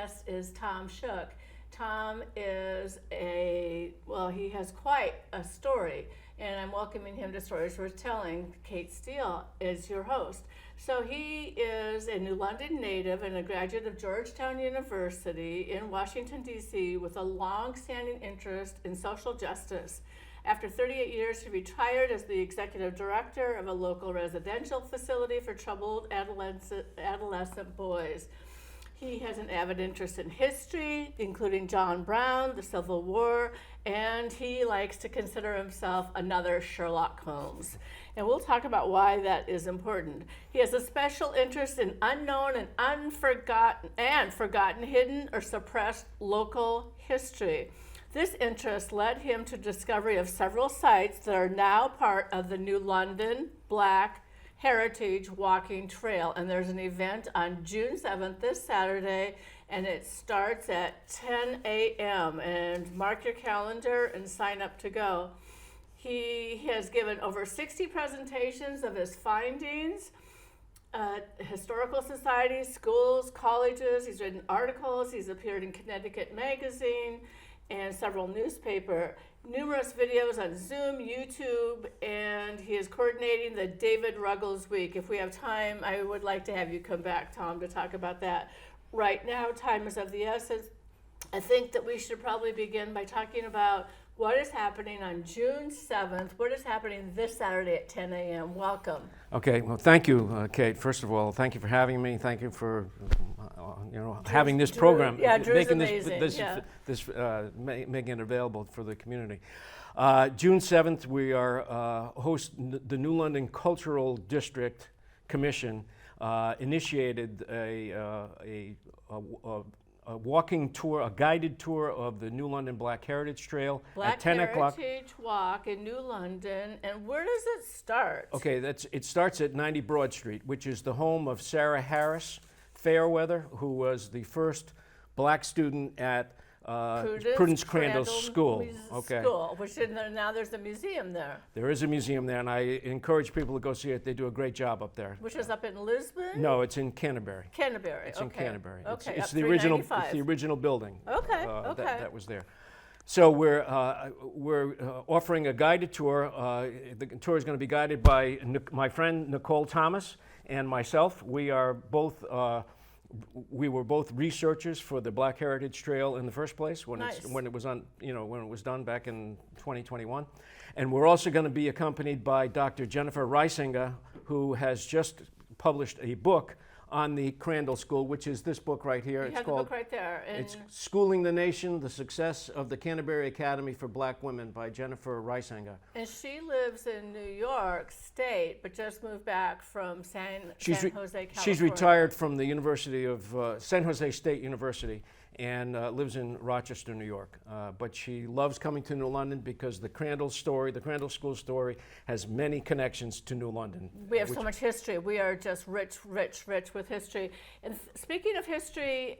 guest is Tom Shook. Tom is he has quite a story, and I'm welcoming him to Stories Worth Telling. Kate Steele is your host. So he is a New London native and a graduate of Georgetown University in Washington, D.C. with a long-standing interest in social justice. After 38 years, he retired as the executive director of a local residential facility for troubled adolescent boys. He has an avid interest in history, including John Brown, the Civil War, and he likes to consider himself another Sherlock Holmes. And we'll talk about why that is important. He has a special interest in unknown and forgotten, hidden or suppressed local history. This interest led him to discovery of several sites that are now part of the New London Black Heritage Walking Trail. And there's an event on June 7th, this Saturday, and it starts at 10 a.m. And mark your calendar and sign up to go. He has given over 60 presentations of his findings at historical societies, schools, colleges. He's written articles. He's appeared in Connecticut Magazine and several newspapers, numerous videos on Zoom, YouTube, and he is coordinating the David Ruggles Week. If we have time, I would like to have you come back, Tom, to talk about that. Right now, time is of the essence. I think that we should probably begin by talking about what is happening on June 7th, what is happening this Saturday at 10 a.m. Welcome. Okay, well, thank you, Kate. First of all, thank you for having me. Thank you for having this program. Yeah, Drew's making amazing. Making it available for the community. June 7th, we are the New London Cultural District Commission initiated a walking tour, a guided tour of the New London Black Heritage Trail at 10 o'clock. Black Heritage Walk in New London, and where does it start? Okay, it starts at 90 Broad Street, which is the home of Sarah Harris Fairweather, who was the first black student at Prudence Crandall School. Which now there's a museum there. There is a museum there, and I encourage people to go see it. They do a great job up there. Which is up in Lisbon? No, it's in Canterbury. It's in Canterbury. Okay, it's the original building. Okay. That was there. So we're offering a guided tour. The tour is going to be guided by my friend Nicole Thomas and myself. We were both researchers for the Black Heritage Trail in the first place when it was done back in 2021, and we're also going to be accompanied by Dr. Jennifer Reisinger, who has just published a book on the Crandall School, which is this book right here. It's called, the book right there. It's Schooling the Nation, The Success of the Canterbury Academy for Black Women by Jennifer Reisinger. And she lives in New York State, but just moved back from San Jose, California. She's retired from the University of San Jose State University and lives in Rochester, New York. But she loves coming to New London because the Crandall School story, has many connections to New London. We have so much history. We are just rich with history. And speaking of history,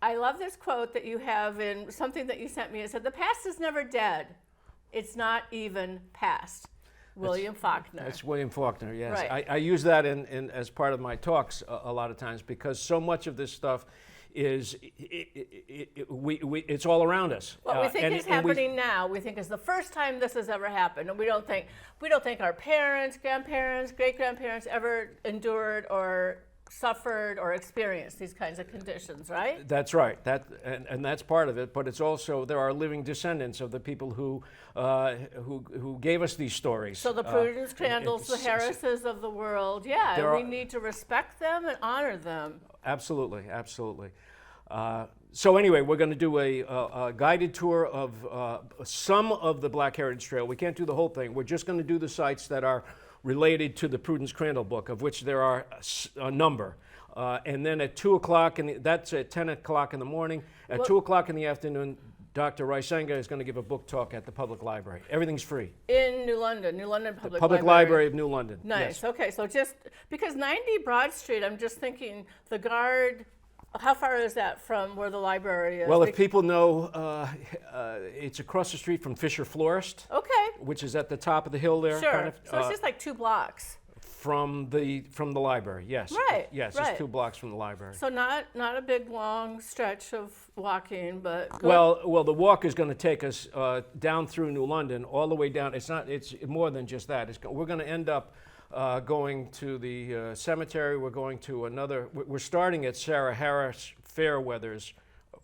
I love this quote that you have in something that you sent me. It said, "The past is never dead. It's not even past." William Faulkner. That's William Faulkner, yes. Right. I use that in as part of my talks a lot of times because so much of this stuff is it's all around us. What we think is happening now, we think is the first time this has ever happened, and we don't think our parents, grandparents, great-grandparents ever endured or suffered or experienced these kinds of conditions, right? That's right. And that's part of it. But it's also there are living descendants of the people who gave us these stories. So the Prudence Crandalls, the Harrises of the world, we need to respect them and honor them. Absolutely. So anyway, we're going to do a guided tour of some of the Black Heritage Trail. We can't do the whole thing. We're just going to do the sites that are related to the Prudence Crandall book, of which there are a number. And then at 2 o'clock, that's at 10 o'clock in the morning. At 2 o'clock in the afternoon, Dr. Reisinger is going to give a book talk at the public library. Everything's free. In New London Public Library of New London. Nice. Yes. Okay, so just because 90 Broad Street, I'm just thinking the guard. How far is that from where the library is? Well, if people know, it's across the street from Fisher Florist. Okay. Which is at the top of the hill there. Sure. Kind of, so it's just like 2 blocks. from the library. Yes. Right, Yes, right. it's 2 blocks from the library. So not a big long stretch of walking, but good. Well, the walk is going to take us down through New London, all the way down. It's more than just that. We're going to end up going to the cemetery. We're going to we're starting at Sarah Harris Fairweather's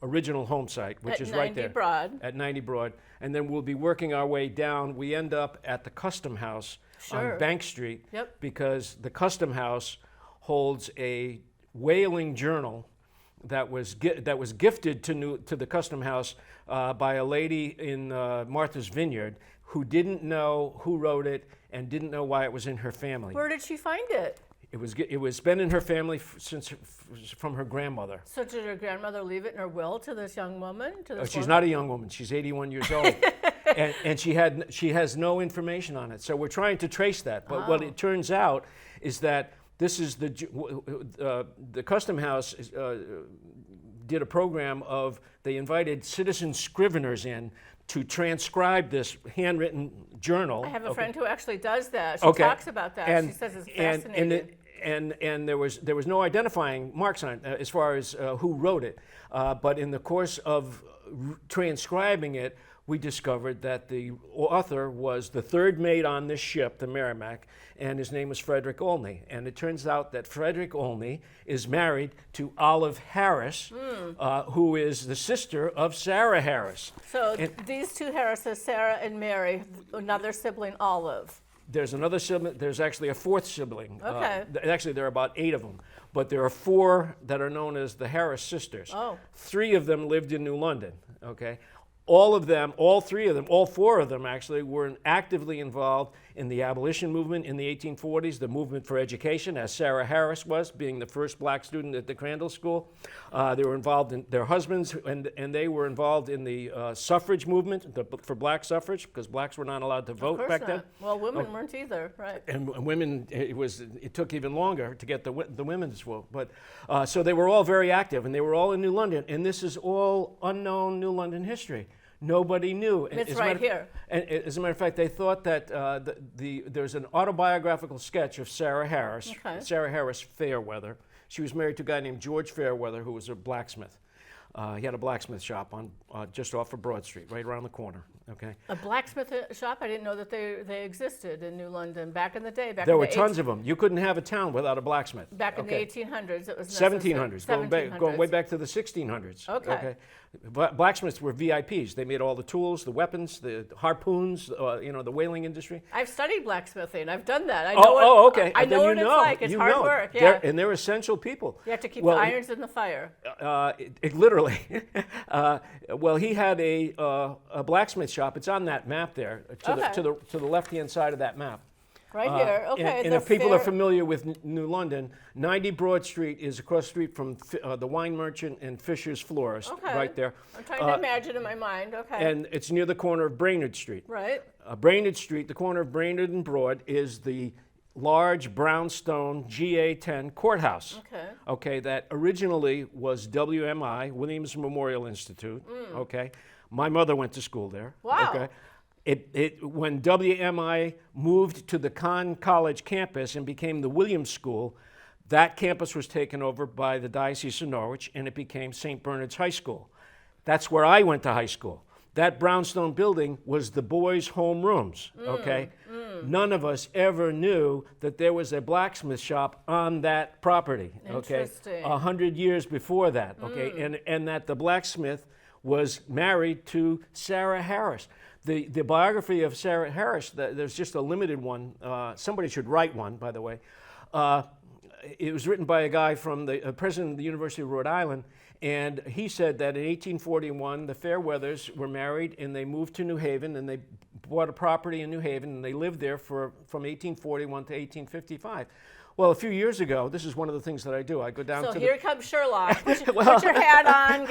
original home site, which is right there. At 90 Broad. And then we'll be working our way down. We end up at the Custom House on Bank Street, because the Custom House holds a whaling journal that was gifted to the Custom House by a lady in Martha's Vineyard who didn't know who wrote it and didn't know why it was in her family. Where did she find it? It was been in her family from her grandmother. So did her grandmother leave it in her will to this young woman? She's not a young woman. She's 81 years old, and she has no information on it. So we're trying to trace that. But what it turns out is that this is the Custom House did a program of, they invited citizen scriveners in to transcribe this handwritten journal. I have a friend who actually does that. She talks about that. She says it's fascinating. And there was no identifying marks on it as far as who wrote it. But in the course of transcribing it, we discovered that the author was the third mate on this ship, the Merrimack, and his name was Frederick Olney. And it turns out that Frederick Olney is married to Olive Harris, who is the sister of Sarah Harris. So these 2 Harrises, Sarah and Mary, another sibling, Olive. There's another sibling. There's actually a 4th sibling. Okay. Actually, there are about 8 of them, but there are 4 that are known as the Harris sisters. Oh. 3 of them lived in New London. Okay. All 4 of them actually were actively involved in the abolition movement in the 1840s, the movement for education, as Sarah Harris was, being the first black student at the Crandall School. They were involved in their husbands, and they were involved in the suffrage movement for black suffrage, because blacks were not allowed to vote back then. Well, women weren't either, right? And women, it took even longer to get the women's vote. But so they were all very active, and they were all in New London, and this is all unknown New London history. Nobody knew. It's right here. And as a matter of fact, they thought that there's an autobiographical sketch of Sarah Harris, Sarah Harris Fairweather. She was married to a guy named George Fairweather, who was a blacksmith. He had a blacksmith shop on just off of Broad Street, right around the corner. Okay. A blacksmith shop? I didn't know that they existed in New London back in the day. There were tons of them. You couldn't have a town without a blacksmith. Back in the 1800s, it was 1700s, going way back to the 1600s. Okay. Blacksmiths were VIPs. They made all the tools, the weapons, the harpoons, the whaling industry. I've studied blacksmithing. I've done that. I know okay. I know what it's like. It's hard work. Yeah. And they're essential people. You have to keep the irons in the fire. Literally. Well, he had a blacksmith shop. It's on that map there, to the left-hand side of that map. Right here, okay. And if people are familiar with New London, 90 Broad Street is across the street from the Wine Merchant and Fisher's Florist, right there. I'm trying to imagine in my mind, okay. And it's near the corner of Brainerd Street. Right. Brainerd Street, the corner of Brainerd and Broad, is the large brownstone GA-10 courthouse. Okay, that originally was WMI, Williams Memorial Institute. Okay, my mother went to school there. Wow. Okay. When WMI moved to the Conn College campus and became the Williams School, that campus was taken over by the Diocese of Norwich, and it became St. Bernard's High School. That's where I went to high school. That brownstone building was the boys' home rooms, okay? None of us ever knew that there was a blacksmith shop on that property, okay? Interesting. 100 years before that, okay? And that the blacksmith was married to Sarah Harris. The biography of Sarah Harris, there's just a limited one. Somebody should write one, by the way. It was written by a guy from the president of the University of Rhode Island, and he said that in 1841, the Fairweathers were married, and they moved to New Haven, and they bought a property in New Haven, and they lived there from 1841 to 1855. Well, a few years ago, this is one of the things that I do. I go down to here comes Sherlock. Put your hat on.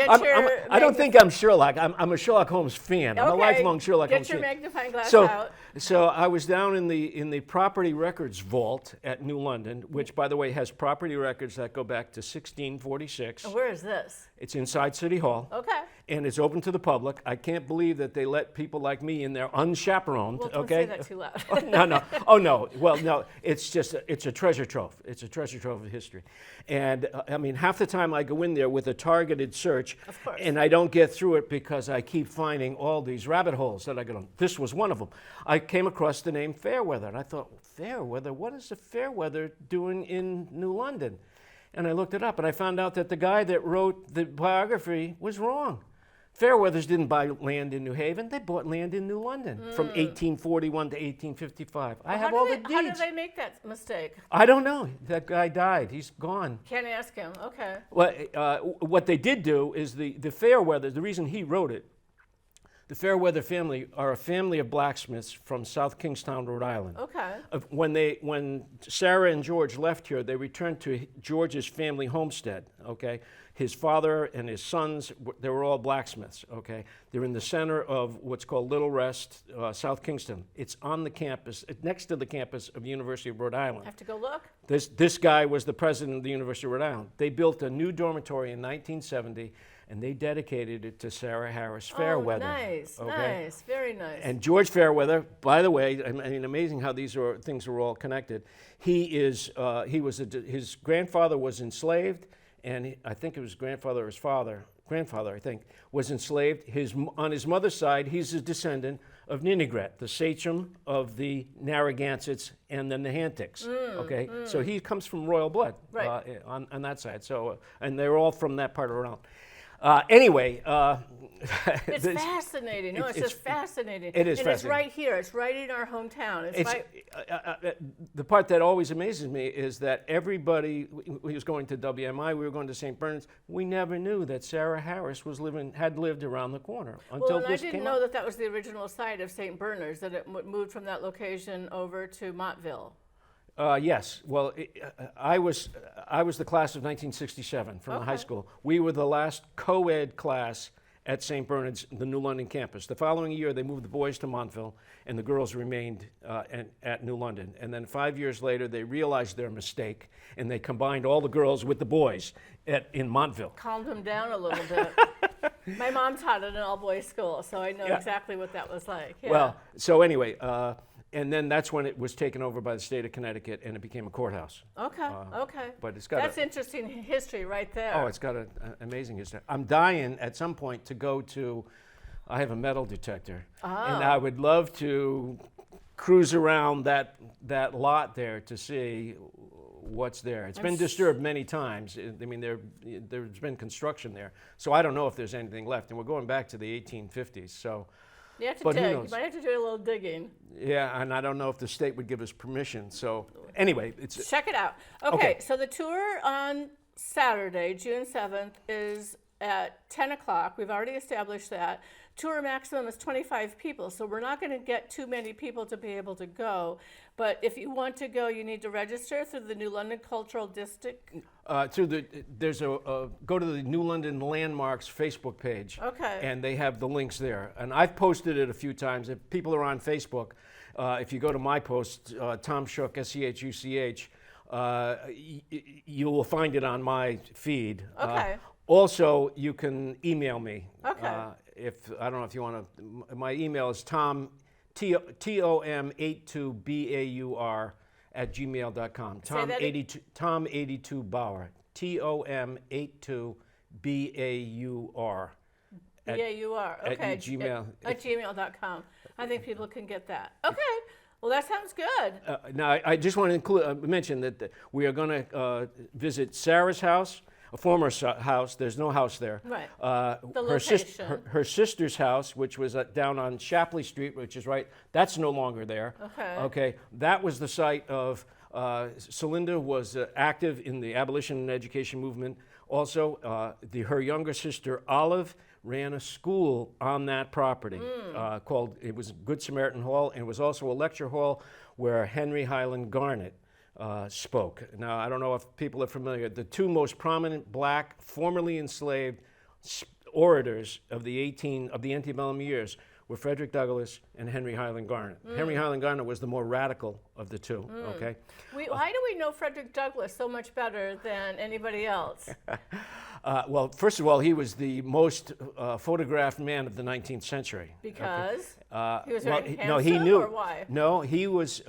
I don't think I'm Sherlock. I'm a Sherlock Holmes fan. I'm a lifelong Sherlock Holmes fan. Get your magnifying glass out. So I was down in the property records vault at New London, which, by the way, has property records that go back to 1646. Where is this? It's inside City Hall. Okay. and it's open to the public. I can't believe that they let people like me in there unchaperoned. Well, don't okay? say that too loud. Oh, no. Oh, no. Well, no. It's just it's a treasure trove. It's a treasure trove of history. And I mean, half the time I go in there with a targeted search, Of course. and I don't get through it because I keep finding all these rabbit holes that I go on. This was one of them. I came across the name Fairweather, and I thought, Fairweather? What is the Fairweather doing in New London? And I looked it up, and I found out that the guy that wrote the biography was wrong. Fairweathers didn't buy land in New Haven. They bought land in New London from 1841 to 1855. I have all the deeds. How did they make that mistake? I don't know. That guy died. He's gone. Can't ask him. Okay. Well, what they did do is the Fairweather, the reason he wrote it, the Fairweather family are a family of blacksmiths from South Kingstown, Rhode Island. Okay. When Sarah and George left here, they returned to George's family homestead, okay? His father and his sons, they were all blacksmiths, okay? They're in the center of what's called Little Rest, South Kingston. It's on the campus, next to the campus of the University of Rhode Island. Have to go look. This guy was the president of the University of Rhode Island. They built a new dormitory in 1970, and they dedicated it to Sarah Harris Fairweather. Oh, nice, okay? nice, very nice. And George Fairweather, by the way, I mean, amazing how these things are all connected. His grandfather was enslaved, and I think it was grandfather or his grandfather, I think, was enslaved. On his mother's side, he's a descendant of Ninigret, the sachem of the Narragansetts and the Nahantics. Okay, so he comes from royal blood, right. On that side. So, and they're all from that part around. Anyway, it's fascinating. No, it's just fascinating. It is and fascinating. It's right here. It's right in our hometown. The part that always amazes me is that everybody, we was going to WMI, we were going to St. Bernard's. We never knew that Sarah Harris had lived around the corner until and this I came didn't know up. that was the original site of St. Bernard's, that it moved from that location over to Montville. Yes. Well, I was the class of 1967 from the high school. We were the last co-ed class at St. Bernard's, the New London campus. The following year, they moved the boys to Montville, and the girls remained at New London. And then 5 years later, they realized their mistake, and they combined all the girls with the boys in Montville. Calmed them down a little bit. My mom taught at an all-boys school, so I know exactly what that was like. Yeah. Well, so anyway, and then that's when it was taken over by the state of Connecticut, and it became a courthouse. Okay, okay. But it's got That's interesting history right there. Oh, it's got an amazing history. I'm dying at some point to go to, I have a metal detector, and I would love to cruise around that lot there to see what's there. It's been disturbed many times. I mean, there's been construction there, so I don't know if there's anything left. And we're going back to the 1850s, so. You have to But who dig. knows? You might have to do a little digging. Yeah, and I don't know if the state would give us permission. So anyway, it's Check it out. Okay, so the tour on Saturday, June 7th, is at 10 o'clock. We've already established that. Tour maximum is 25 people, so we're not going to get too many people to be able to go. But if you want to go, you need to register through the New London Cultural District. go to the New London Landmarks Facebook page. Okay. And they have the links there. And I've posted it a few times. If people are on Facebook, if you go to my post, Tom Schuch, SCHUCH, you will find it on my feed. Okay. Also, you can email me. Okay. I don't know if you want to. My email is tom82baur @gmail.com. Tom82 Bauer. TOM82BAUR. BAUR. Okay. At Gmail. At gmail.com. I think people can get that. Okay. Well, that sounds good. Now, I just want to mention that we are going to visit Sarah's house, a former house. There's no house there. Right. The location. Her sister's house, which was down on Shapley Street, which is that's no longer there. Okay. Okay. That was the site of, Celinda was active in the abolition and education movement. Also, her younger sister, Olive, ran a school on that property it was Good Samaritan Hall, and it was also a lecture hall where Henry Highland Garnet spoke. Now, I don't know if people are familiar. The two most prominent black, formerly enslaved orators of the antebellum years were Frederick Douglass and Henry Highland Garnet. Henry Highland Garnet was the more radical of the two, okay? Why do we know Frederick Douglass so much better than anybody else? Well, first of all, he was the most photographed man of the 19th century. Because he was well, very no, he handsome, knew. or why? No, he was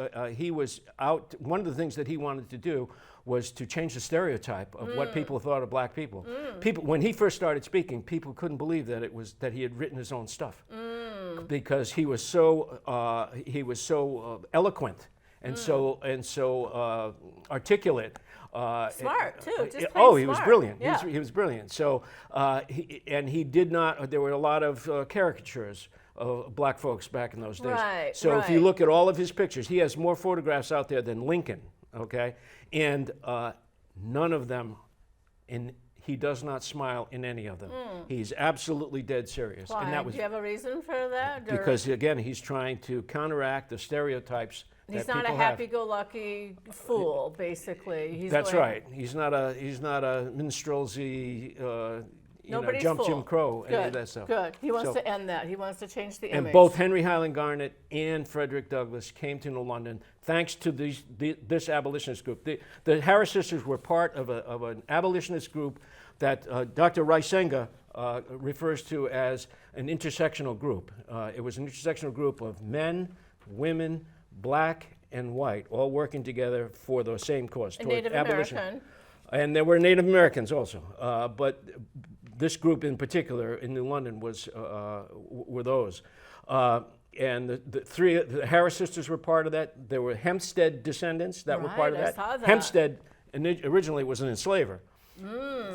out. One of the things that he wanted to do was to change the stereotype of what people thought of black people. People, when he first started speaking, people couldn't believe that he had written his own stuff because he was so eloquent and so articulate. Smart too. Just Oh, plain he was smart. brilliant. Yeah. He was brilliant. So he did not. There were a lot of caricatures of black folks back in those days. Right, so if you right. look at all of his pictures, he has more photographs out there than Lincoln. Okay, and none of them, he does not smile in any of them. He's absolutely dead serious. Why? And that was Do you have a reason for that? Or- because again, he's trying to counteract the stereotypes. He's that not a people have. happy-go-lucky fool, basically. He's That's going- right. He's not a minstrelsy. Nobody's Jump fool. Jim Crow, any of Good, that stuff. good. He wants So- to end that. He wants to change the And image. both Henry Highland Garnet and Frederick Douglass came to New London thanks to this abolitionist group. The Harris sisters were part of an abolitionist group that Dr. Reisenga refers to as an intersectional group. It was an intersectional group of men, women, black, and white, all working together for the same cause, A toward Native abolition. American. And there were Native Americans also, but this group in particular in New London were those. And the Harris sisters were part of that. There were Hempstead descendants that were part of Right, I that. saw that. Hempstead originally was an enslaver.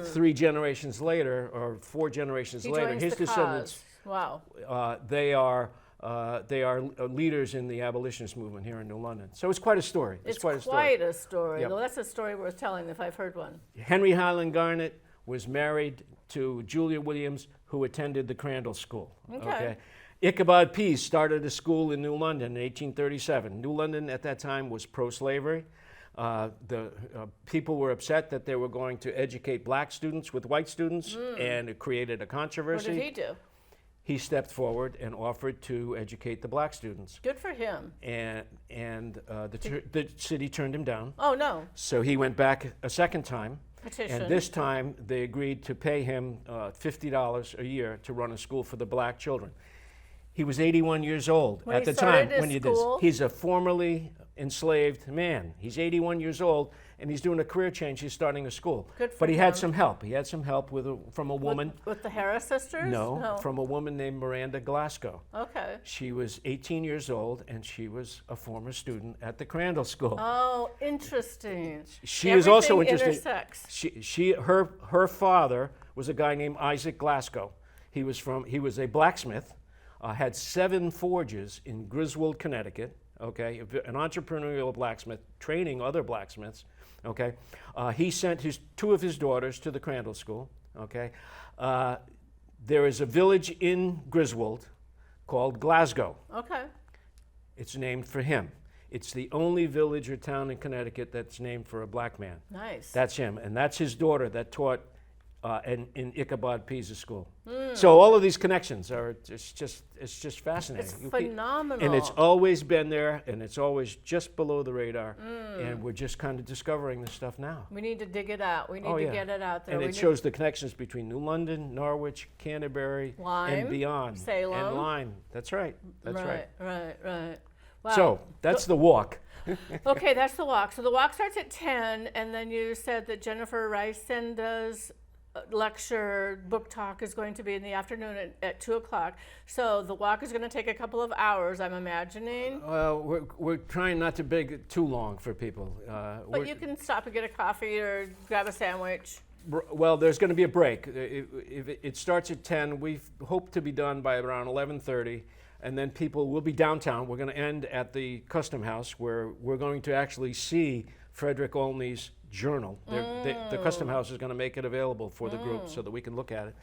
3 generations later, or 4 generations He later, joins his the descendants, cause. Wow. they are leaders in the abolitionist movement here in New London. So it's quite a story. It's quite a story. Yep. Yep. That's a story worth telling if I've heard one. Henry Highland Garnet was married to Julia Williams, who attended the Crandall School. Okay. Ichabod Pease started a school in New London in 1837. New London at that time was pro-slavery. The people were upset that they were going to educate black students with white students, and it created a What controversy. did he do? He stepped forward and offered to educate the black students, Good for him. and the city turned him down. Oh, no. So he went back a second time. Petition. And this time, they agreed to pay him $50 a year to run a school for the black children. He was 81 years old When at he the time started his when he did this. school? He's a formerly enslaved man. He's 81 years old, and he's doing a career change. He's starting a school. Good for But he had him. some help. He had some help from a woman. With the Harris sisters? No, from a woman named Miranda Glasgow. Okay. She was 18 years old, and she was a former student at the Crandall School. Oh, interesting. She is also Everything interesting. intersects. Her father was a guy named Isaac Glasgow. He was a blacksmith, had 7 forges in Griswold, Connecticut. Okay, an entrepreneurial blacksmith, training other blacksmiths. Okay, he sent 2 of his daughters to the Crandall School. Okay, there is a village in Griswold called Glasgow. Okay. It's named for him. It's the only village or town in Connecticut that's named for a black man. Nice. That's him, and that's his daughter that taught in Ichabod Pease's school. So all of these connections it's just fascinating. It's phenomenal. And it's always been there, and it's always just below the radar, and we're just kind of discovering this stuff now. We need to dig it out. We need to get it out there. And We it need- shows the connections between New London, Norwich, Canterbury, Lyme, and beyond. Salem. And Lyme. That's right. That's right. Right. Wow. So that's the walk. Okay, that's the walk. So the walk starts at 10, and then you said that Jennifer Reisenda's lecture, book talk is going to be in the afternoon at 2 o'clock. So the walk is going to take a couple of hours, I'm imagining. Well, we're trying not to make it too long for people. But you can stop and get a coffee or grab a sandwich. Well, there's going to be a break. It starts at 10. We hope to be done by around 11:30, and then people will be downtown. We're going to end at the Custom House, where we're going to actually see Frederick Olney's journal. The Custom House is going to make it available for the group so that we can look at it.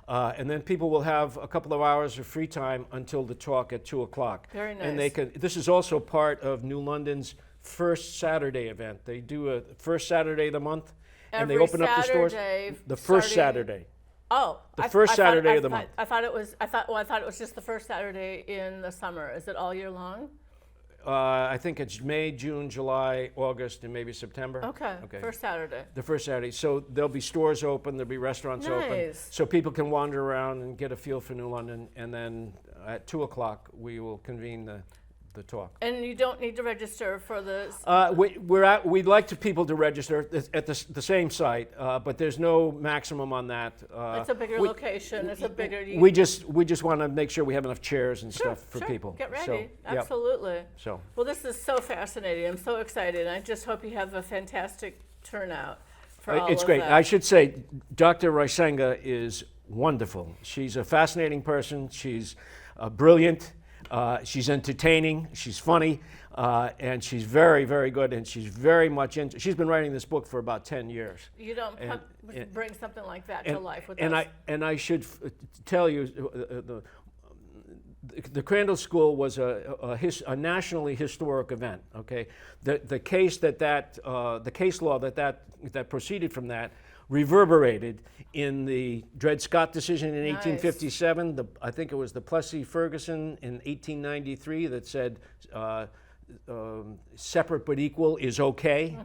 And then people will have a couple of hours of free time until the talk at 2 o'clock. Very nice. And this is also part of New London's first Saturday event. They do a first Saturday of the month, and they Every open up the stores. Saturday, The first starting- Saturday. Oh, The first Saturday of the month. I thought it was just the first Saturday in the summer. Is it all year long? I think it's May, June, July, August, and maybe September. Okay. First Saturday. The first Saturday. So there'll be stores open, there'll be restaurants open. Nice. So people can wander around and get a feel for New London. And then at 2 o'clock, we will convene the talk. And you don't need to register for this. We'd like people to register at the same site, but there's no maximum on that. It's a bigger location. It's a bigger. We just want to make sure we have enough chairs and stuff for people. Get ready. So, yep. Absolutely. So. Well, this is so fascinating. I'm so excited. I just hope you have a fantastic turnout for all It's of great. that. I should say, Dr. Reisenga is wonderful. She's a fascinating person. She's brilliant. She's entertaining, she's funny, and she's very, very good, and she's very much into. She's been writing this book for about 10 years. You don't bring something like that to life with us. I should tell you, the Crandall School was a nationally historic event. Okay, the case the case law that proceeded from that reverberated in the Dred Scott decision in 1857. I think it was the Plessy-Ferguson in 1893 that said separate but equal is okay.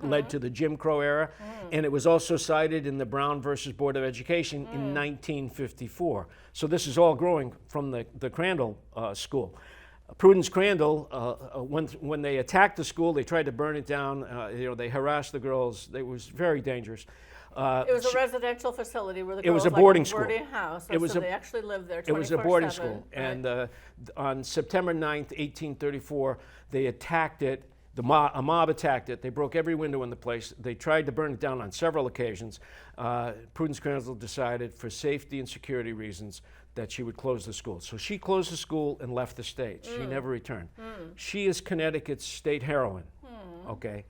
Led to the Jim Crow era, and it was also cited in the Brown versus Board of Education in 1954. So this is all growing from the Crandall School. Prudence Crandall, when they attacked the school, they tried to burn it down. They harassed the girls. It was very dangerous. It was a residential facility where the girls. It was a boarding school. Boarding house. So they actually lived there 24/7. It was a boarding school, right? and on September 9th, 1834, they attacked it. A mob attacked it. They broke every window in the place. They tried to burn it down on several occasions. Prudence Crandall decided, for safety and security reasons, that she would close the school. So she closed the school and left the state. She never returned. She is Connecticut's state heroine. Okay.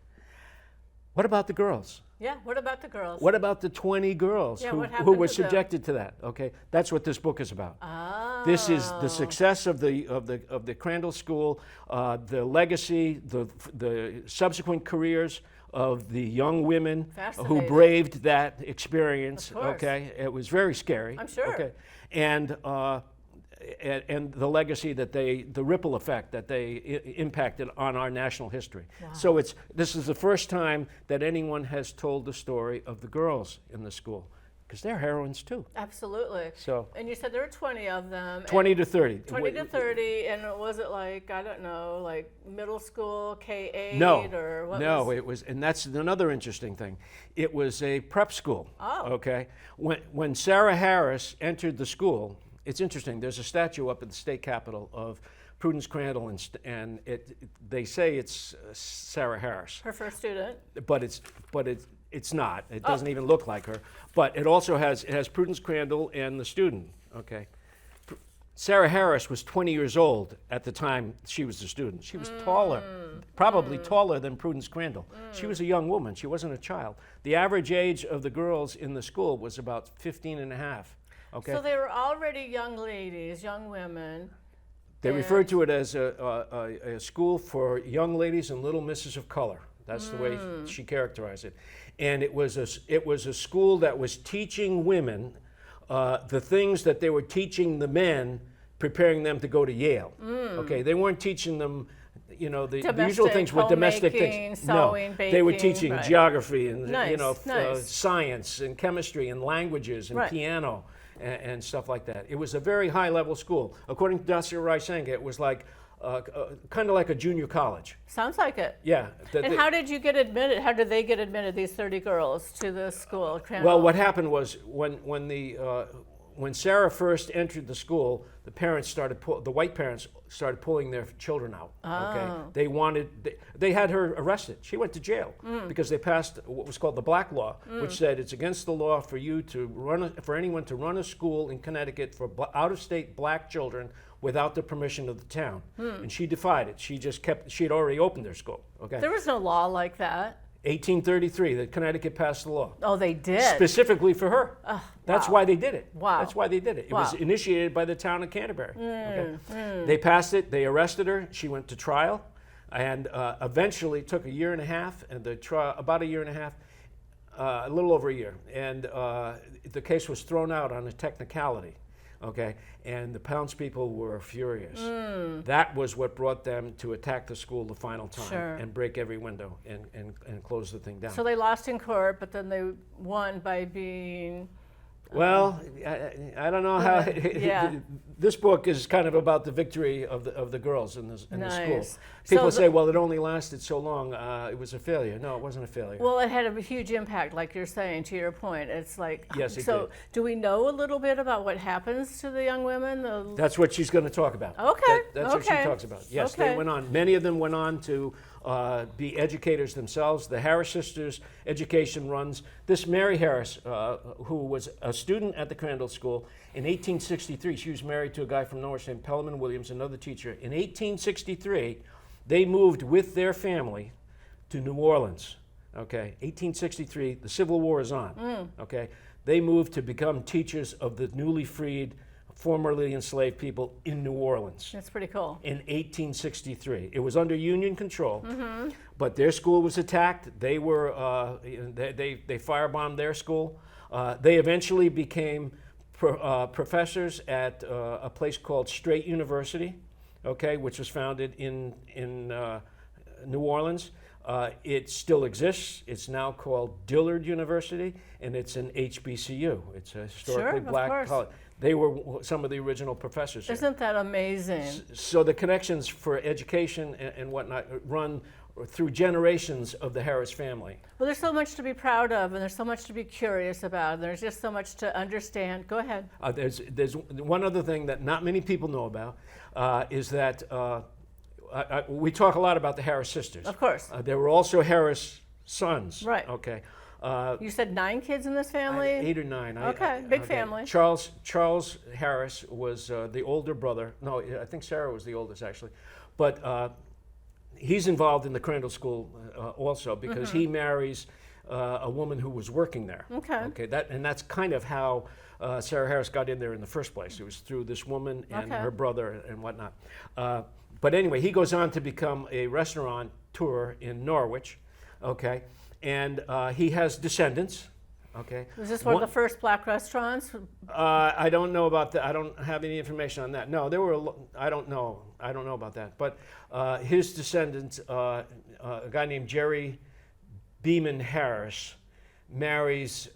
What about the girls? Yeah, what about the girls? What about the 20 girls who were subjected to that? Okay, that's what this book is about. Oh. This is the success of the Crandall School, the legacy, the subsequent careers of the young women who braved that experience. Okay, it was very scary. I'm sure. Okay, and the legacy the ripple effect that they impacted on our national history. Wow. So this is the first time that anyone has told the story of the girls in the school, because they're heroines too. Absolutely. So. And you said there were 20 of them. 20 to 30. 20 to 30, and was it like, I don't know, like middle school, K-8? No, or what? No, it was, and that's another interesting thing. It was a prep school. Oh. Okay. When Sarah Harris entered the school, it's interesting. There's a statue up at the state capitol of Prudence Crandall, and they say it's Sarah Harris. Her first student. But it's not. It doesn't even look like her. But it also has Prudence Crandall and the student. Okay. Sarah Harris was 20 years old at the time she was a student. She was taller, probably taller than Prudence Crandall. She was a young woman. She wasn't a child. The average age of the girls in the school was about 15 and a half. Okay. So they were already young ladies, young women. They referred to it as a school for young ladies and little misses of color. That's the way she characterized it. And it was a school that was teaching women the things that they were teaching the men, preparing them to go to Yale. Okay, they weren't teaching them, the usual things with domestic things. Sewing, baking, they were teaching geography and nice. science and chemistry and languages and piano. And stuff like that. It was a very high-level school. According to Dr. Reisenga, it was like kind of like a junior college. Sounds like it. Yeah. And how did you get admitted? How did they get admitted, these 30 girls, to the school? Crandall? Well, what happened was when Sarah first entered the school, the white parents started pulling their children out. Okay, they had her arrested. She went to jail because they passed what was called the Black Law, which said it's against the law for anyone to run a school in Connecticut for out-of-state black children without the permission of the town. And she defied it. She had already opened their school. Okay, there was no law like that. 1833, that Connecticut passed the law. Oh, they did? Specifically for her. That's why they did it. Wow. That's why they did it. It was initiated by the town of Canterbury. They passed it. They arrested her. She went to trial, and eventually took a year and a half. And about a year and a half, a little over a year, and the case was thrown out on a technicality. Okay, and the townspeople were furious. That was what brought them to attack the school the final time Sure. and break every window and close the thing down. So they lost in court, but then they won by being. Well, I don't know how. Yeah. This book is kind of about the victory of the girls in the school. Nice. People So say, well, it only lasted so long. It was a failure. No, it wasn't a failure. Well, it had a huge impact, like you're saying, to your point. It's like, Yes, it so did. do we know a little bit about what happens to the young women? That's what she's going to talk about. Okay, That's what she okay. talks about. Yes, Okay. they went on. Many of them went on to be educators themselves. The Harris sisters' education runs. This Mary Harris, who was a student at the Crandall School in 1863, she was married to a guy from Norwich named Pelham Williams, another teacher. In 1863, they moved with their family to New Orleans. Okay, 1863, the Civil War is on. Okay, they moved to become teachers of the newly freed, formerly enslaved people in New Orleans. That's pretty cool. In 1863, it was under Union control, but their school was attacked. They were they firebombed their school. They eventually became professors at a place called Straight University, okay, which was founded in New Orleans. It still exists. It's now called Dillard University, and it's an HBCU. It's a historically Sure, of black course. college. They were some of the original professors here. Isn't that amazing? So the connections for education and whatnot run through generations of the Harris family. Well, there's so much to be proud of, and there's so much to be curious about, and there's just so much to understand. Go ahead. There's one other thing that not many people know about is that we talk a lot about the Harris sisters. Of course. There were also Harris sons. Right. Okay. You said 9 kids in this family? 8 or 9. Okay, big family. Charles Harris was the older brother. No, I think Sarah was the oldest actually, but he's involved in the Crandall School also because he marries a woman who was working there. Okay. Okay. That's kind of how Sarah Harris got in there in the first place. It was through this woman and Okay. her brother and whatnot. But anyway, he goes on to become a restaurateur in Norwich. Okay. And he has descendants. Okay. Was this one of the first black restaurants? I don't know about that. I don't have any information on that. No, there were. I don't know. I don't know about that. But his descendants, a guy named Jerry Beeman Harris, marries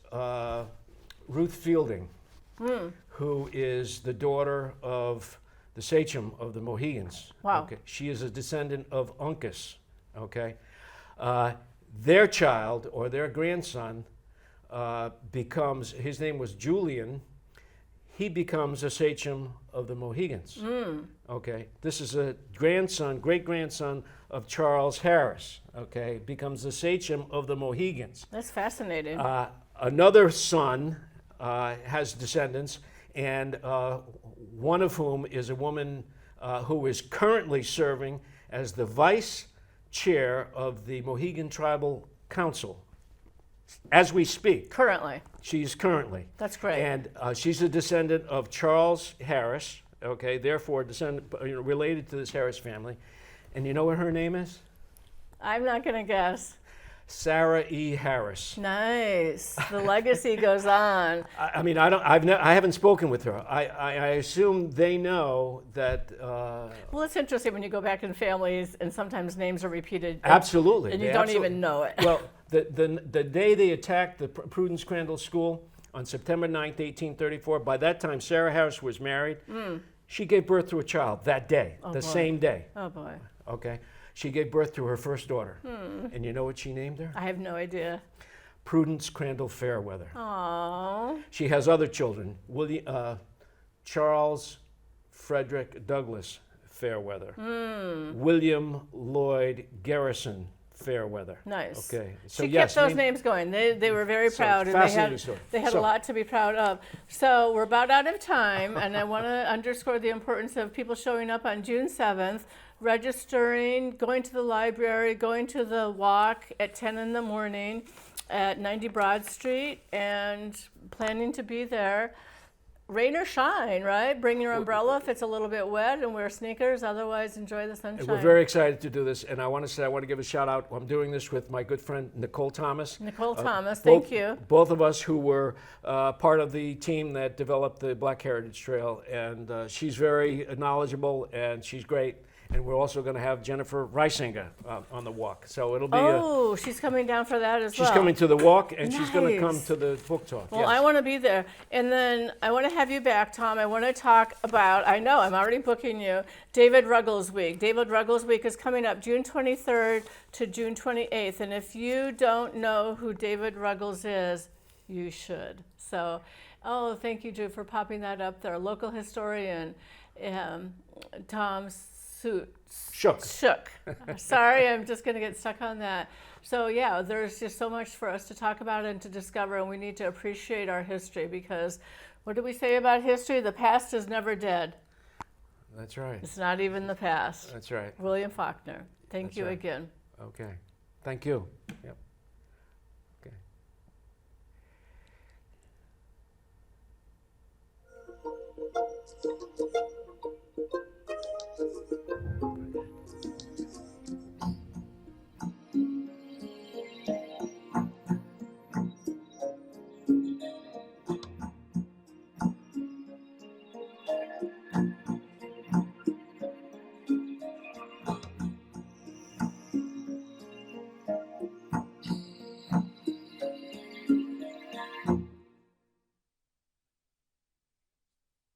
Ruth Fielding, who is the daughter of the sachem of the Mohegans. Wow. Okay. She is a descendant of Uncas. Okay. Their child or their grandson becomes, his name was Julian, he becomes a sachem of the Mohegans. Okay, this is a grandson, great-grandson of Charles Harris, okay, becomes the sachem of the Mohegans. That's fascinating. Another son has descendants, and one of whom is a woman who is currently serving as the vice chair of the Mohegan Tribal Council. As we speak, Currently. she's currently. That's great. And she's a descendant of Charles Harris, okay, therefore related to this Harris family. And you know what her name is? I'm not going to guess. Sarah E. Harris. Nice. The legacy goes on. I mean, I haven't spoken with her. I assume they know that. Well, it's interesting when you go back in families and sometimes names are repeated. Absolutely. And you they don't absolutely- even know it. Well, the day they attacked the Prudence Crandall School on September 9th, 1834, by that time Sarah Harris was married. She gave birth to a child that day, the boy. same day. Oh, boy. Okay. She gave birth to her first daughter. And you know what she named her? I have no idea. Prudence Crandall Fairweather. Aww. She has other children. Charles Frederick Douglass Fairweather. William Lloyd Garrison Fairweather. Nice. Okay. So She yes, kept those names going. They were very So, proud, and fascinating story. they had So- a lot to be proud of. So we're about out of time, and I want to underscore the importance of people showing up on June 7th, registering, going to the library, going to the walk at 10 in the morning at 90 Broad Street, and planning to be there. rain or shine, right? Bring your umbrella if it's a little bit wet and wear sneakers. Otherwise, enjoy the sunshine. And we're very excited to do this. And I want to give a shout out. I'm doing this with my good friend Nicole Thomas. Nicole Thomas, thank you. Both of us who were part of the team that developed the Black Heritage Trail. And she's very knowledgeable and she's great. And we're also going to have Jennifer Reisinger on the walk. So it'll be she's coming down for that as well. she's coming to the walk and she's going to come Nice. to the book talk. Well, yes. I want to be there. And then I want to have you back, Tom. I want to talk about, I know, I'm already booking you, David Ruggles Week. David Ruggles Week is coming up June 23rd to June 28th. And if you don't know who David Ruggles is, you should. So, thank you, Drew, for popping that up there. Local historian, Tom Shook. Sorry, I'm just going to get stuck on that. So yeah, there's just so much for us to talk about and to discover, and we need to appreciate our history because what do we say about history? The past is never dead. That's right. It's not even the past. That's right. William Faulkner. Thank That's you right. again. Okay. Thank you. Yep.